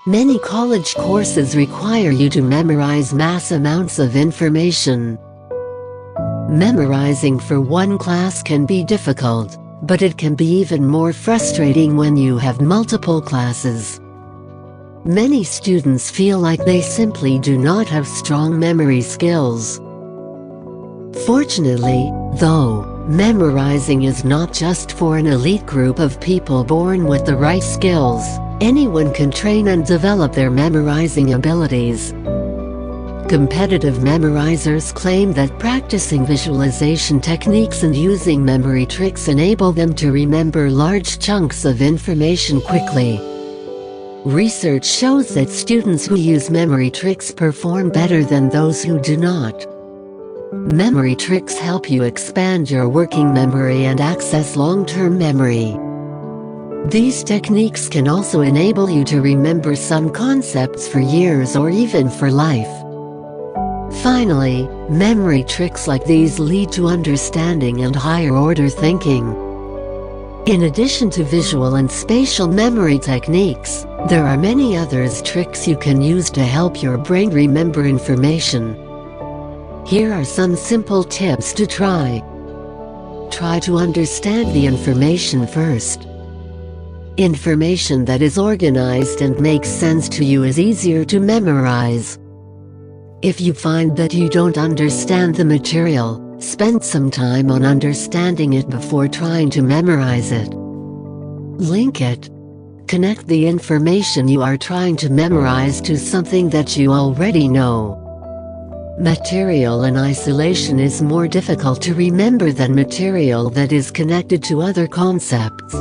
Many college courses require you to memorize mass amounts of information. Memorizing for one class can be difficult, but it can be even more frustrating when you have multiple classes. Many students feel like they simply do not have strong memory skills. Fortunately, though, memorizing is not just for an elite group of people born with the right skills. Anyone can train and develop their memorizing abilities. Competitive memorizers claim that practicing visualization techniques and using memory tricks enable them to remember large chunks of information quickly. Research shows that students who use memory tricks perform better than those who do not. Memory tricks help you expand your working memory and access long-term memory. These techniques can also enable you to remember some concepts for years or even for life. Finally, memory tricks like these lead to understanding and higher-order thinking. In addition to visual and spatial memory techniques, there are many other tricks you can use to help your brain remember information. Here are some simple tips to try. Try to understand the information first. Information that is organized and makes sense to you is easier to memorize. If you find that you don't understand the material, spend some time on understanding it before trying to memorize it. Link it. Connect the information you are trying to memorize to something that you already know. Material in isolation is more difficult to remember than material that is connected to other concepts.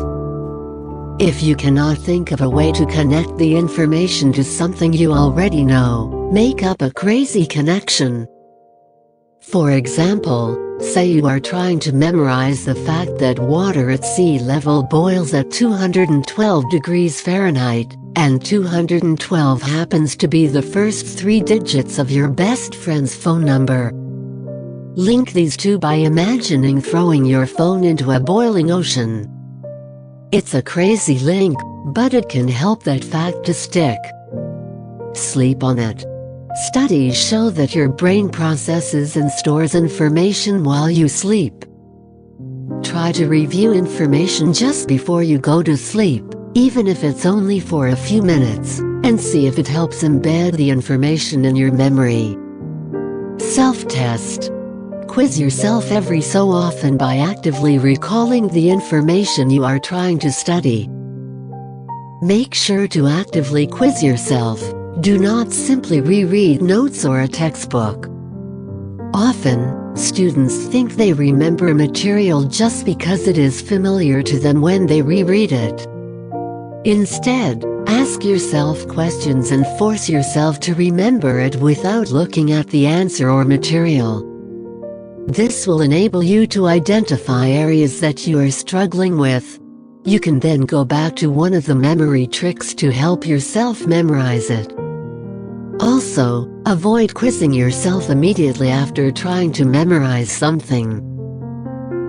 If you cannot think of a way to connect the information to something you already know, make up a crazy connection. For example, say you are trying to memorize the fact that water at sea level boils at 212 degrees Fahrenheit, and 212 happens to be the first 3 digits of your best friend's phone number. Link these two by imagining throwing your phone into a boiling ocean. It's a crazy link, but it can help that fact to stick. Sleep on it. Studies show that your brain processes and stores information while you sleep. Try to review information just before you go to sleep, even if it's only for a few minutes, and see if it helps embed the information in your memory. Self-test. Quiz yourself every so often by actively recalling the information you are trying to study. Make sure to actively quiz yourself. Do not simply reread notes or a textbook. Often, students think they remember material just because it is familiar to them when they reread it. Instead, ask yourself questions and force yourself to remember it without looking at the answer or material. This will enable you to identify areas that you are struggling with. You can then go back to one of the memory tricks to help yourself memorize it. Also, avoid quizzing yourself immediately after trying to memorize something.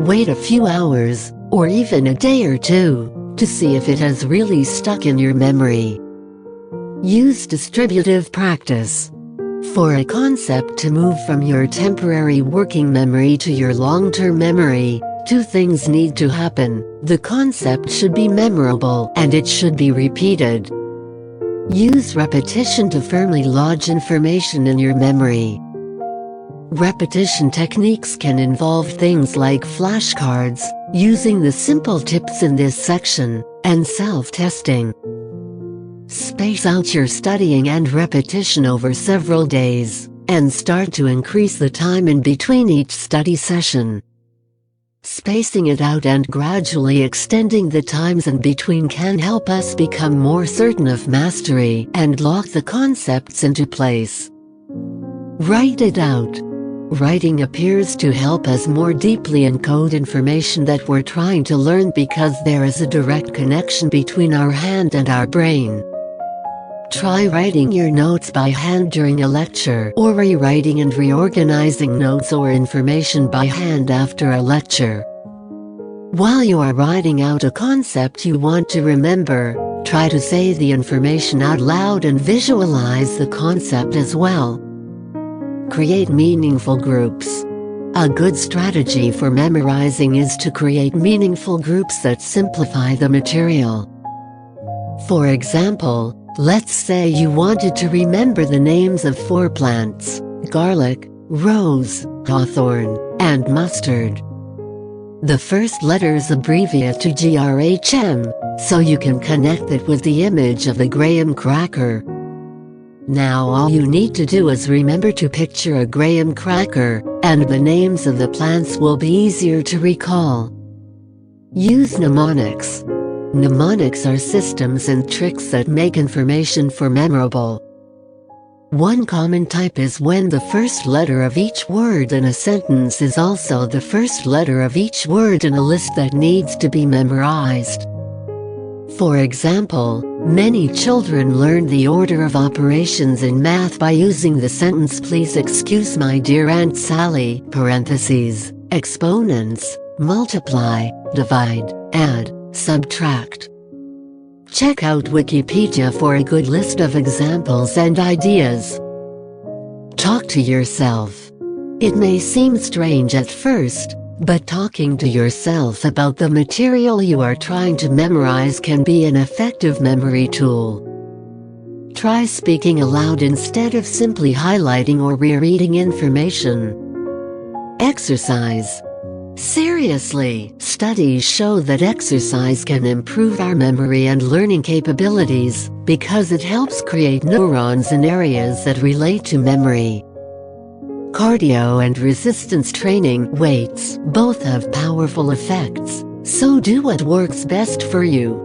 Wait a few hours, or even a day or two, to see if it has really stuck in your memory. Use distributive practice. For a concept to move from your temporary working memory to your long-term memory, 2 things need to happen. The concept should be memorable, and it should be repeated. Use repetition to firmly lodge information in your memory. Repetition techniques can involve things like flashcards, using the simple tips in this section, and self-testing. Space out your studying and repetition over several days, and start to increase the time in between each study session. Spacing it out and gradually extending the times in between can help us become more certain of mastery and lock the concepts into place. Write it out. Writing appears to help us more deeply encode information that we're trying to learn because there is a direct connection between our hand and our brain. Try writing your notes by hand during a lecture, or rewriting and reorganizing notes or information by hand after a lecture. While you are writing out a concept you want to remember, Try to say the information out loud and visualize the concept as well. Create meaningful groups. A good strategy for memorizing is to create meaningful groups that simplify the material. For example, let's say you wanted to remember the names of 4 plants: garlic, rose, hawthorn, and mustard. The first letters abbreviate to GRHM, so you can connect it with the image of the graham cracker. Now all you need to do is remember to picture a graham cracker, and the names of the plants will be easier to recall. Use mnemonics. Mnemonics are systems and tricks that make information memorable. One common type is when the first letter of each word in a sentence is also the first letter of each word in a list that needs to be memorized. For example, many children learn the order of operations in math by using the sentence "Please excuse my dear Aunt Sally" parentheses, exponents, multiply, divide, add, subtract. Check out Wikipedia for a good list of examples and ideas. Talk to yourself. It may seem strange at first, but talking to yourself about the material you are trying to memorize can be an effective memory tool. Try speaking aloud instead of simply highlighting or rereading information. Exercise. Seriously, studies show that exercise can improve our memory and learning capabilities, because it helps create neurons in areas that relate to memory. Cardio and resistance training, weights, both have powerful effects, so do what works best for you.